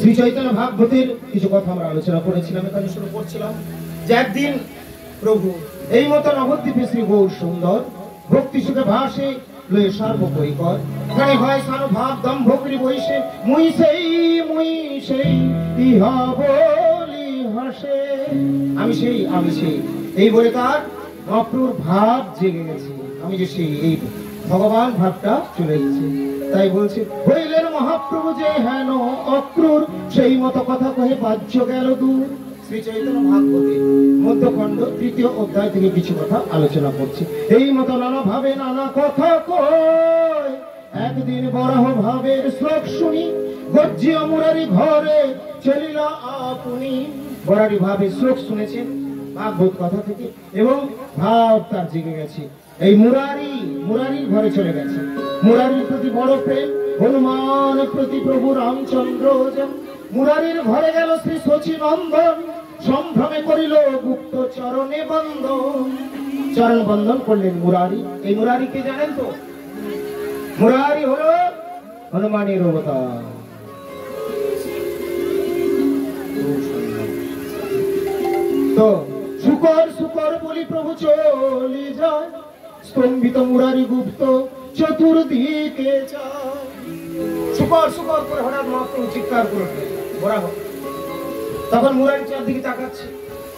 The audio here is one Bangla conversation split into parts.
শ্রী চৈতন্য ভাগবতের কিছু কথা আমরা আলোচনা করেছিলাম, এখানে শুরু করছিলাম যে একদিন প্রভু এই মতো নবদ্বীপে শ্রী গৌর সুন্দর ভক্তি সুখে ভাসে লয়ে সার্বপরিকর এখানে হয় সানুভাব দম্ভ করি বইসে মুই সেই ইহা বলি হাসে আমি সেই এই বলে তার অপ্রুর ভাব জেগে গেছে, আমি যে সেই এই ভগবান ভাবটা চলে গেছে। তাই বলছে হইলেন মহাপ্রভু যে হেন অক্রুর সেই মতো কথা কহে বাহ্য গেল দূর। শ্রী চৈতন্য ভাগবতে মধ্যখণ্ড ৩য় অধ্যায় থেকে কিছু কথা আলোচনা করছে। এই মতো নানা ভাবে নানা কথা কয় একদিন বরাহ ভাবের শ্লোক শুনি গর্জিয়া মুরারি ঘরে চলিলা আপনি। বরারি ভাবে শ্লোক শুনেছেন ভাগবত কথা থেকে এবং ভাব তার জেগে গেছে। এই মুরারির ঘরে চলে গেছে। মুরারির প্রতি বড় প্রেম, হনুমান প্রতি প্রভু রামচন্দ্র। মুরারির ঘরে গেল শ্রী শচীনন্দন, সম্ভ্রমে করিল গুপ্ত চরণে বন্দন। চরণ বন্দন করলেন মুরারি। এই মুরারিকে জানেন তো? মুরারি হলো হনুমানের অবতার। তো শুকর বলি প্রভু চলি যায়, স্তম্ভিত মুরারি গুপ্ত চতুর্দিকে যায়। শুকর করে হঠাৎ মহাপ্রভু চিৎকার করে বরাবর। তখন মুরারি চারদিকে তাকাচ্ছে,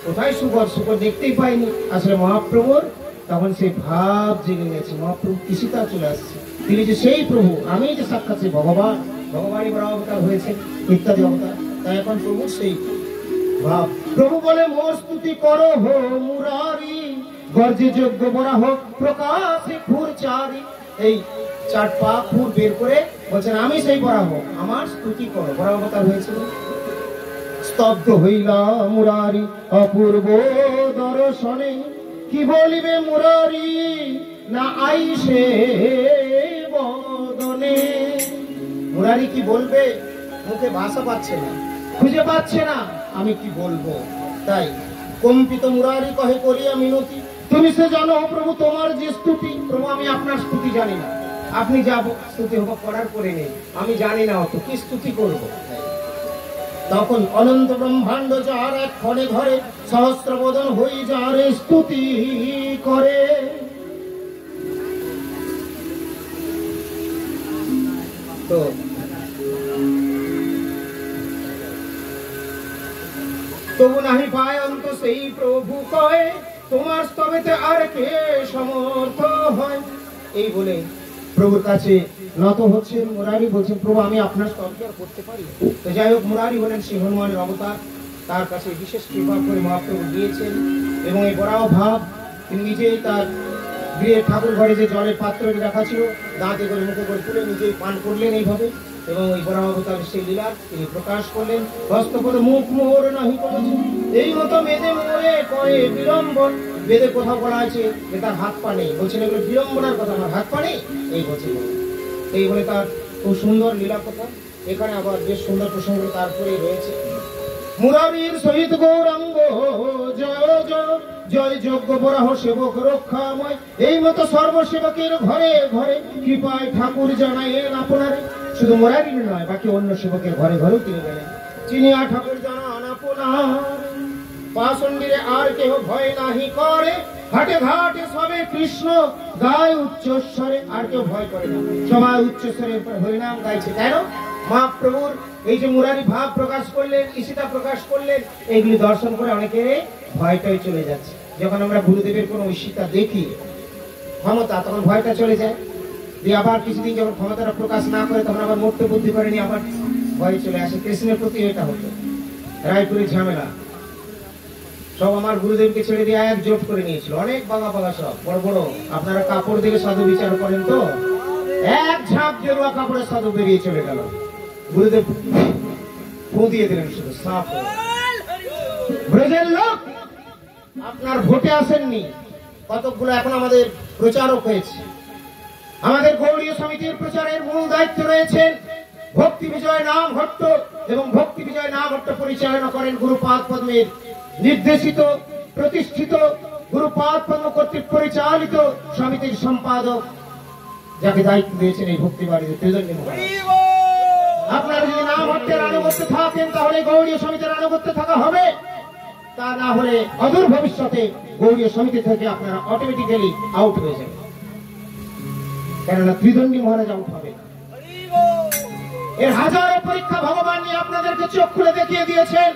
কোথায় শুকর দেখতেই পাইনি। আসলে মহাপ্রভুর তখন সেই ভাব জেগে গেছে, মহাপ্রভু কৃষিতা চলে আসছে। তিনি যে সেই প্রভু, আমি যে সাক্ষাৎ সেই ভগবানই বড় অবতার হয়েছে ইত্যাদি অবতার। তাই এখন প্রভু সেই ভাব। প্রভু বলে মোর স্তুতি করো হো মুরারি, গর্জে যোগ্য বরা হোক প্রকাশে খুর চারি। এই 4 পা খুর বের করে বলছেন আমি সেই বরা হোক, আমার স্তুতি করো। বড় অবতার হয়েছিল। স্তব্ধ হইলা মুরারি অপূর্ব দর্শনে, কি বলিবে মুরারি না আইসে বদনে। মুরারি কি বলবে, মুখে ভাষা পাচ্ছে না, খুঁজে পাচ্ছে না আমি কি বলবো। তাই কম্পিত মুরারি কহে করিয়া মিনতি, তুমি সে জানো প্রভু তোমার যে স্তুতি। প্রভু আমি আপনার স্তুতি জানি না, আপনি যা স্তুতি হোক করার করে নেই, আমি জানি না অত কি স্তুতি করব। তখন অনন্ত ব্রহ্মাণ্ড যার এক ক্ষণে ঘরে সহস্র বদন হই যার স্তুতি করে। তো তবু নাহি পায় অন্ত সেই প্রভু কয়, তোমার স্তবেতে আর কে সমর্থ হয়। এই বলে প্রভুর কাছে নত হচ্ছেন মুরারি, বলছেন প্রভু আমি আপনার স্তবকে আর করতে পারি। তো যাই হোক, মুরারি হলেন শ্রী হনুমানের অবতার। তার কাছে বিশেষ কৃপা করে মহাপ্রভু দিয়েছেন এবং এই বরাহ ভাব তিনি নিজেই তার গৃহে ঠাকুর ঘরে যে জলের পাত্রটি রাখা ছিল দাঁতে করে মুখে করে তুলে নিজেই পান করলেন এইভাবে, এবং এই বরাহ অবতারের সেই লীলা তিনি প্রকাশ করলেন। হস্ত করে মুখ মোর নাহি করেছেন, এই মতো মেদে মোরে কয়ে বিড়ম্বন। বেদে কোথাও বলা আছে যে তার হাত পা নেই, বলছেন এগুলো বিড়ম্বনার কথা, আমার হাত পা নেই এই বলছেন। এই বলে তার খুব সুন্দর লীলা কথা। এখানে আবার বেশ সুন্দর প্রসঙ্গ তারপরে রয়েছে। মুরারির সহিত গৌরাঙ্গ জয় জয় জয় যজ্ঞ বরাহ সেবক রক্ষাময়। এই মতো সর্বসেবকের ঘরে ঘরে কৃপায় ঠাকুর জানাইলেন আপনারে। শুধু মুরারির নয়, বাকি অন্য সেবকের ঘরে ঘরেও তিনি গেলেন। চিনিয়া ঠাকুর জানান আপনার, পাষণ্ডীরে আর কেহ ভয় নাহি করে। ঘাটে ঘাটে সবে কৃষ্ণ গায় উচ্চস্বরে। আর কেউ ভয় করে না, সবাই উচ্চস্বরে হরিনাম গাইছে। কেন? মহাপ্রভুর এই যে মুরারি ভাব প্রকাশ করলেন, ঈশিতা প্রকাশ করলেন, এইগুলি দর্শন করে অনেকে ভয়টাই চলে যাচ্ছে। যখন আমরা গুরুদেবের কোনো ঈশিতা দেখি, ক্ষমতা, তখন ভয়টা চলে যায়। দিয়ে আবার কিছুদিন যখন ক্ষমতাটা প্রকাশ না করে, তখন আবার মূর্তি বুদ্ধি করে নিয়ে আবার ভয় চলে আসে। কৃষ্ণের প্রতি এটা হতো। রায়পুরের ঝামেলা সব আমার গুরুদেবকে ছেড়ে দিয়ে একজোট করে নিয়েছিল, অনেক বাঙা বাঙা সব বড় বড়। আপনারা কাপড় দেখে সাধু বিচার করেন তো, এক ঝাঁক গেরুয়া কাপড়ের সাধু বেরিয়ে চলে গেল। গুরুদেব ফু দিয়ে দিলেন, শুধু সাফ ব্রজের লোক আপনার ভোটে আসেননি, কতকগুলো এখন আমাদের প্রচারক হয়েছে। আমাদের গৌড়ীয় সমিতির প্রচারের মূল দায়িত্ব রয়েছেন ভক্তি বিজয় নাম ভট্ট, এবং ভক্তি বিজয় নাম ভট্ট পরিচালনা করেন গুরুপাদ পদ্মের নির্দেশিত প্রতিষ্ঠিত গুরুপাদ পদ্ম কর্তৃক পরিচালিত সমিতির সম্পাদক, যাকে দায়িত্ব দিয়েছেন এই ভক্তি বাড়িতে ত্রিদণ্ডী মহারাজ। আপনারা যদি নাম ভট্টের আনুগত্য থাকেন, তাহলে গৌড়ীয় সমিতির আনুগত্য থাকা হবে, তা না হলে অদূর ভবিষ্যতে গৌড়ীয় সমিতি থেকে আপনারা অটোমেটিক্যালি আউট হয়ে যাবেন, কেননা ত্রিদণ্ডী মহারাজ আউট হবে। এর হাজারো পরীক্ষা ভগবান নিয়ে আপনাদেরকে চোখ খুলে দেখিয়ে দিয়েছেন।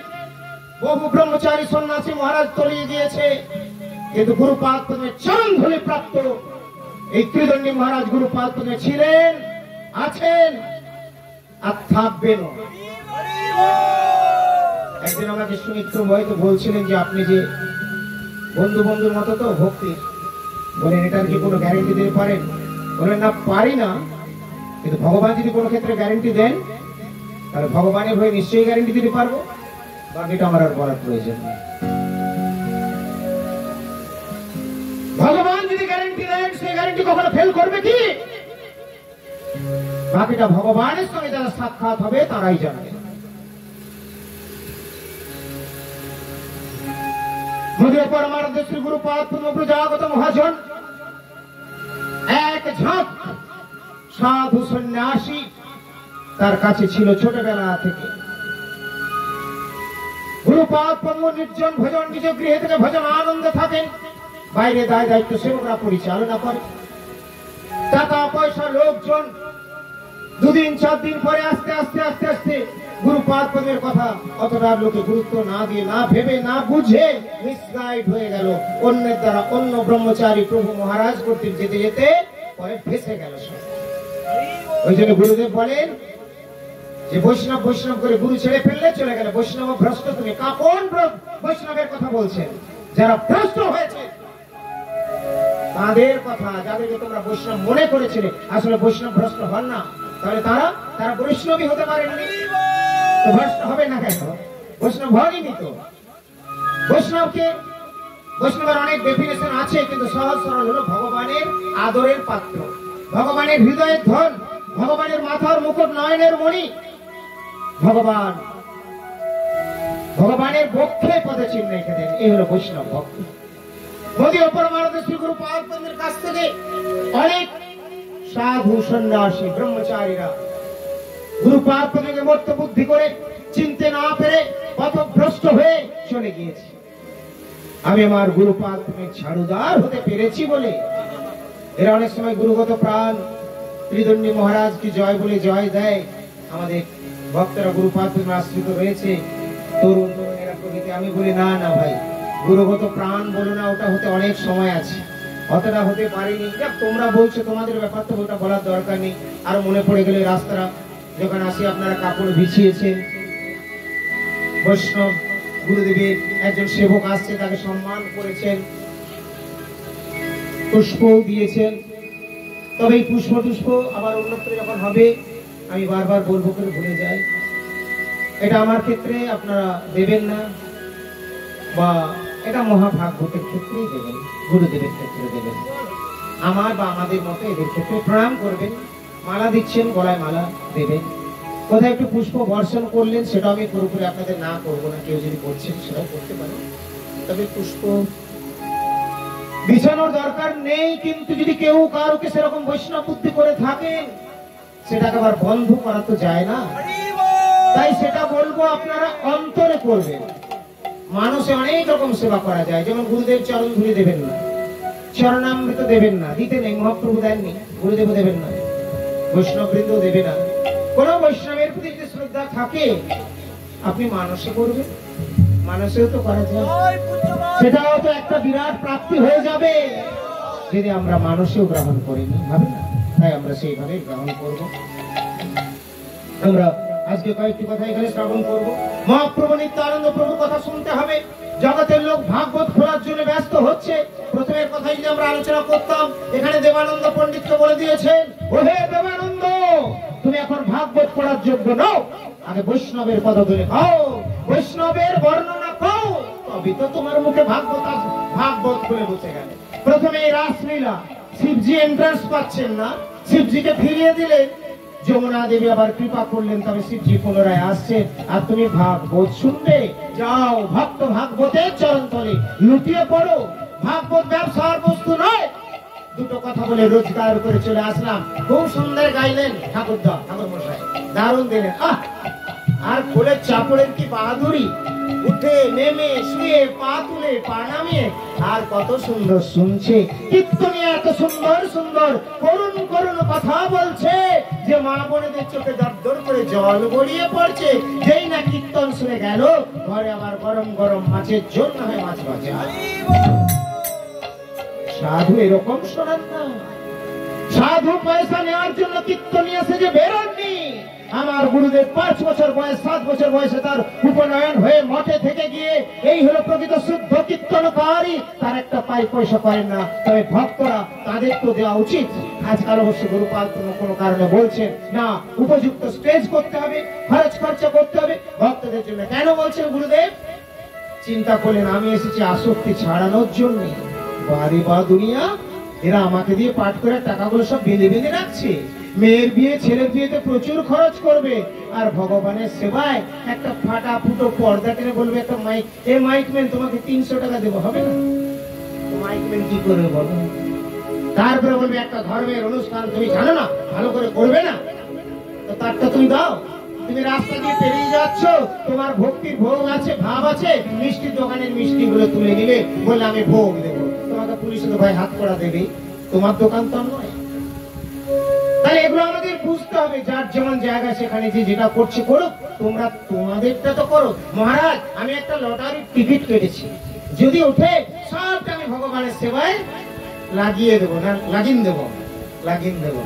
বহু ব্রহ্মচারী সন্ন্যাসী মহারাজ তলিয়ে গিয়েছে, কিন্তু গুরুপাদ পদ্মের চরণ ধূলি প্রাপ্ত এই ত্রিদণ্ডী মহারাজ গুরুপাদ পদ্মে ছিলেন, আছেন, আর থাকবেন। একদিন আমাকে সুমিত্র হয়তো বলছিলেন যে আপনি যে বন্ধু বন্ধুর মতো তো ভক্তি, বলেন এটার কি কোনো গ্যারেন্টি দিতে পারেন? বলেন না, পারি না, কিন্তু ভগবান যদি কোনো ক্ষেত্রে গ্যারেন্টি দেন, তাহলে ভগবানের হয়ে নিশ্চয়ই গ্যারেন্টি দিতে পারবো, বাকিটা আমার আর বলার প্রয়োজন নেই। ভগবান যদি গ্যারেন্টি দেন, সেই গ্যারেন্টি কখনো ফেল করবে কি? বাকিটা ভগবানের সঙ্গে যারা সাক্ষাৎ হবে তারাই জানবে। মধুর পরমানন্দ শ্রী গুরুপাদ ব্রজাগত মহাজন এক ঝাঁক সাধু সন্ন্যাসী তার কাছে ছিল ছোটবেলা থেকে। গুরুপাদ পদ্ম নির্জন ভজন, নিজ গৃহে থেকে ভজন আনন্দে থাকেন, বাইরে দায় দায়িত্ব সেবকরা পরিচালনা করে। টাকা পয়সা লোকজন দুদিন 4 দিন পরে আস্তে আস্তে আস্তে আস্তে গুরুপাদ পদ্মের কথা অতটা লোকে গুরুত্ব না দিয়ে, না ভেবে, না বুঝে মিসগাইড হয়ে গেল। অন্যের দ্বারা অন্য ব্রহ্মচারী প্রভু মহারাজ কর্তৃক যেতে যেতে পরে ভেসে গেল। ওই জন্য গুরুদেব বলেন যে বৈষ্ণব বৈষ্ণব করে গুরু ছেড়ে ফেললে চলে গেলে বৈষ্ণব ভ্রষ্ট। তুমি কোন বৈষ্ণবের কথা বলছেন? যারা ভ্রষ্ট হয়েছে তাদের কথা, যাদেরকে তোমরা বৈষ্ণব মনে করেছিলে, আসলে বৈষ্ণব ভ্রষ্ট হন না, তাহলে তারা বৈষ্ণবই হতে পারেননি, তো ভ্রষ্ট হবে না কেন? বৈষ্ণব হয়নি তো। বৈষ্ণবের অনেক ডেফিনেশন আছে, কিন্তু সহজ সরল হলো ভগবানের আদরের পাত্র, ভগবানের হৃদয়ের ধন, ভগবানের মাথার মুকুট, নয়নের মণি, ভগবানের বক্ষে পদে চিহ্ন রেখে দেন, এই হলো বৈষ্ণব ভক্তি। মোদী পরমানন্দ শ্রী গুরুপাদ পদ্মের কাছ থেকে অনেক সাধু সন্ন্যাসী ব্রহ্মচারীরা গুরুপাদ পদ্মকে মত্ত বুদ্ধি করে চিনতে না পেরে পথভ্রষ্ট হয়ে চলে গিয়েছে। আমি আমার গুরুপাদ পদ্মের ছাড়ুদার হতে পেরেছি বলে এরা অনেক সময় গুরুগত প্রাণ ত্রিদণ্ডী মহারাজ কি জয় বলে জয় দেয়। আমাদের ভক্তরা গুরুপাদ পদ্মে আশ্রিত রয়েছে, তরুণ তরুণেরা প্রভৃতি। আমি বলি না না ভাই, গুরুগত প্রাণ বলো না, ওটা হতে অনেক সময় আছে, অতটা হতে পারিনি। তোমরা বলছো, তোমাদের ব্যাপার তো ওটা বলার দরকার নেই। আর মনে পড়ে গেলে রাস্তারা যখন আসি আপনারা কাপড় বিছিয়েছেন, বৈষ্ণব গুরুদেবের একজন সেবক আসছে, তাকে সম্মান করেছেন, পুষ্প দিয়েছেন। তবে এই পুষ্প টুষ্প আবার অন্যত্র যখন হবে, আমি বারবার বলবো করে ভুলে যাই। এটা আমার ক্ষেত্রে আপনারা দেবেন না, বা এটা মহাভাগবতের ক্ষেত্রেই দেবেন, গুরুদেবের ক্ষেত্রে দেবেন। আমার বা আমাদের মতো এদের ক্ষেত্রে প্রণাম করবেন, মালা দিচ্ছেন, গলায় মালা দেবেন। কোথায় একটু পুষ্প বর্ষণ করলেন, সেটা আমি পুরোপুরি আপনাদের না করবো না, কেউ যদি করছেন সেটাও করতে পারেন। তবে পুষ্প বিছানোর দরকার নেই, কিন্তু যদি কেউ কারোকে সেরকম বৈষ্ণব বুদ্ধি করে থাকেন, সেটাকে আবার বন্ধ করা তো যায় না। তাই সেটা বলবো আপনারা অন্তরে করবেন। মানুষে অনেক রকম সেবা করা যায়, যেমন গুরুদেব চরণ ধুলি দেবেন না, চরণামৃত দেবেন না, দিতে নেই, মহাপ্রভু দেননি, গুরুদেব দেবেন না, বৈষ্ণববৃন্দ দেবে না। কোন বৈষ্ণবের প্রতি যদি শ্রদ্ধা থাকে আপনি মানসে করবেন, মানসেও তো করা যায়, সেটাও তো একটা বিরাট প্রাপ্তি হয়ে যাবে যদি আমরা মানসেও গ্রহণ করিনি, ভাবে না? তাই আমরা সেইভাবে গ্রহণ করব। আমরা আজকে কয়েকটি কথা এখানে শ্রবণ করব। মহাপ্রভু নিত্যানন্দ প্রভুর কথা শুনতে হবে। জগতের লোক ভাগবত খোলার জন্য ব্যস্ত হচ্ছে। প্রথমের কথাই যদি আমরা আলোচনা করতাম, এখানে দেবানন্দ পণ্ডিতকে বলে দিয়েছেন, ওহে দেবানন্দ, তুমি এখন ভাগবত পড়ার যোগ্য নও, আগে বৈষ্ণবের পদ ধরে খাও, বৈষ্ণবের বর্ণনা খাও, তবে তো তোমার মুখে ভাগবত আসবে। ভাগবত খুলে বসে গেল। প্রথমে রাসলীলা, শিবজি এন্ট্রান্স পাচ্ছেন না, শিবজিকে ফিরিয়ে দিলেন, যমুনা দেবী আবার কৃপা করলেন, তবে শিবজি পুনরায় আসছে, আর তুমি ভাগবত শুনবে, যাও ভক্ত ভাগবতের চরণ তলে লুটিয়ে পড়ো। ভাগবত ব্যবসার বস্তু নয়। দুটো কথা বলে রোজগার করে চলে আসলাম। খুব সুন্দর গাইলেন ঠাকুরদা, ঠাকুর মশাই দারুণ দিলেন। আর কোলের চাপড়ের কি বাহাদুরি, উঠে নেমে শুয়ে পা তুলে পা নামিয়ে, আর কত সুন্দর শুনছে কীর্তনে, এত সুন্দর সুন্দর করুণ করুণ কথা বলছে যে মা বোনেদের চোখে দরদর করে জল গড়িয়ে পড়ছে। যেই না কীর্তন শুনে গেল, ঘরে আবার গরম গরম মাছের ঝোল না হয় মাছ ভাজা। সাধু এরকম শোনান না। সাধু পয়সা নেওয়ার জন্য কীর্তনী এসে যে বেরোননি। আমার গুরুদেব 5 বছর বয়স, 7 বছর বয়সে তার উপনয়ন হয়ে মঠে থেকে গিয়ে এই হলো প্রকৃত শুদ্ধ কীর্তনকারী। তার একটা পয়সা করেন না, তবে ভক্তরা তাদের তো দেওয়া উচিত। আজকাল অবশ্য গুরুপাল কোনো কারণে বলছেন না, উপযুক্ত স্টেজ করতে হবে, খরচ খরচা করতে হবে ভক্তদের জন্য। কেন বলছেন গুরুদেব? চিন্তা করলেন আমি এসেছি আসক্তি ছাড়ানোর জন্য। বাড়ি বা দুনিয়া, এরা আমাকে দিয়ে পাঠ করে টাকাগুলো সব বেঁধে বেঁধে রাখছে। মেয়ের বিয়ে, ছেলের বিয়েতে প্রচুর খরচ করবে, আর ভগবানের সেবায় একটা ফাটা ফুটো পর্দা কিনে বলবে একটা মাইক, এ মাইকম্যান তোমাকে 300 টাকা দেবো, হবে না? মাইকম্যান কি করবে বলো? তারপরে বলবে একটা ধর্মের অনুষ্ঠান তুমি জানো না, ভালো করে করবে না, তো তারটা তুমি দাও। তুমি রাস্তা দিয়ে পেরিয়ে যাচ্ছ, তোমার ভক্তির ভোগ আছে, ভাব আছে, মিষ্টির দোকানের মিষ্টি গুলো তুলে নিলে, বললে আমি ভোগ দেবো, তোমাকে পুলিশ তো ভাই হাত করা দেবে, তোমার দোকান তো নয়। তাই এগুলো আমাদের বুঝতে হবে। যার যেমন জায়গা সেখানে যে যেটা করছে করুক, তোমরা তোমাদেরটা তো করো। মহারাজ, আমি একটা লটারির টিকিট কেটেছি, যদি উঠে সবটা আমি ভগবানের সেবায় লাগিয়ে দেবো, না লাগিয়ে দেবো, লাগিয়ে দেবো।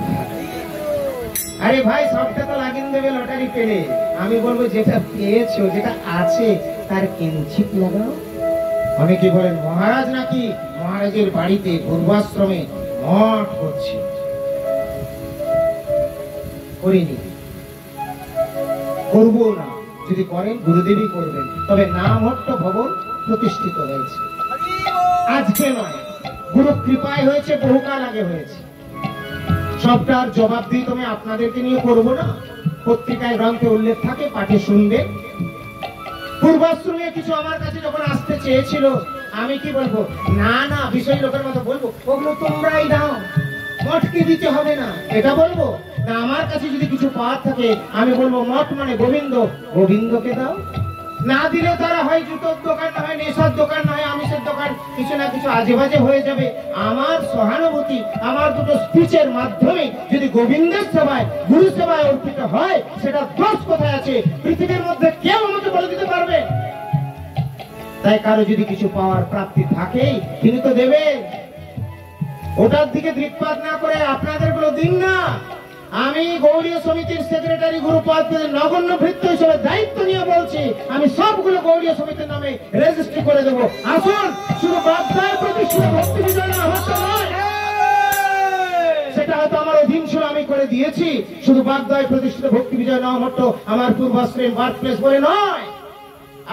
আরে ভাই, সবটা তো লাগিয়ে দেবে লটারি পেলে। আমি বলবো যেটা পেয়েছো, যেটা আছে তার কিঞ্চিত লাগাও। অনেকে বলেন মহারাজ নাকি মহারাজের বাড়িতে পূর্বাশ্রমে মঠ করছে। করিনি, করবো না। যদি করেন গুরুদেবী করবেন, তবে নামহট্ট ভবন প্রতিষ্ঠিত হয়েছে, আজকে নয়, গুরু কৃপায় হয়েছে, বহুকাল আগে হয়েছে। সবটার জবাব দিয়ে তুমি আপনাদেরকে নিয়ে করবো না। পত্রিকায় গ্রন্থে উল্লেখ থাকে, পাঠে শুনবে। পূর্বাশ্রমে কিছু আমার কাছে যখন আসতে চেয়েছিল, আমি কি বলবো? না না, বিষয় লোকের মতো বলবো, ওগুলো তোমরাই দাও, মঠকে দিতে হবে না, এটা বলবো না। আমার কাছে যদি কিছু পাওয়ার থাকে, আমি বলবো মঠ মানে গোবিন্দ, গোবিন্দকে দাও। না দিলে তারা হয় জুতোর দোকান, না হয় নেশার দোকান, না হয় আমিষের দোকান, কিছু না কিছু আজে বাজে হয়ে যাবে। আমার সহানুভূতি, আমার দুটো স্পিচের মাধ্যমে যদি গোবিন্দের সেবায়, গুরু সেবায় অর্পিত হয়, সেটা দোষ কোথায় আছে পৃথিবীর মধ্যে কেউ আমাকে বলে দিতে পারবে? তাই কারো যদি কিছু পাওয়ার প্রাপ্তি থাকে, তিনি তো দেবেন। ওটার দিকে দৃকপাত না করে আপনাদের গুলো দিন না। আমি গৌড়ীয় সমিতির সেক্রেটারি গুরুপাদ নগণ্য ভৃত্য হিসেবে দায়িত্ব নিয়ে বলছি, আমি সবগুলো গৌড়ীয় সমিতির নামে রেজিস্ট্রি করে দেবো। আসুন, শুধু বাধ্যায় প্রতিষ্ঠিত ভক্তি বিজয় না হতে নয়, সেটা হয়তো আমার অধীন ছিল, আমি করে দিয়েছি। শুধু বাগদায় প্রতিষ্ঠিত ভক্তি বিজয় নহট্ট আমার পূর্বাশ্রম বার্থ প্লেস বলে নয়,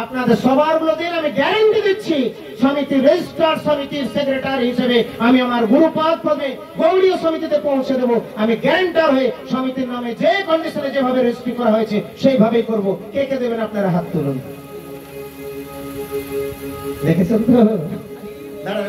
আপনাদের সবার গুলো দিন। আমি গ্যারান্টি দিচ্ছি, সমিতির রেজিস্ট্রার, সমিতির সেক্রেটারি হিসেবে আমি আমার গুরুপাদ পদে গৌড়ীয় সমিতিতে পৌঁছে দেবো। আমি গ্যারান্টার হয়ে সমিতির নামে যে কন্ডিশনে যেভাবে রেজিস্ট্রি করা হয়েছে সেইভাবেই করবো। কে কে দেবেন আপনারা হাত তুলুন। দেখেছেন তো? দাঁড়ান,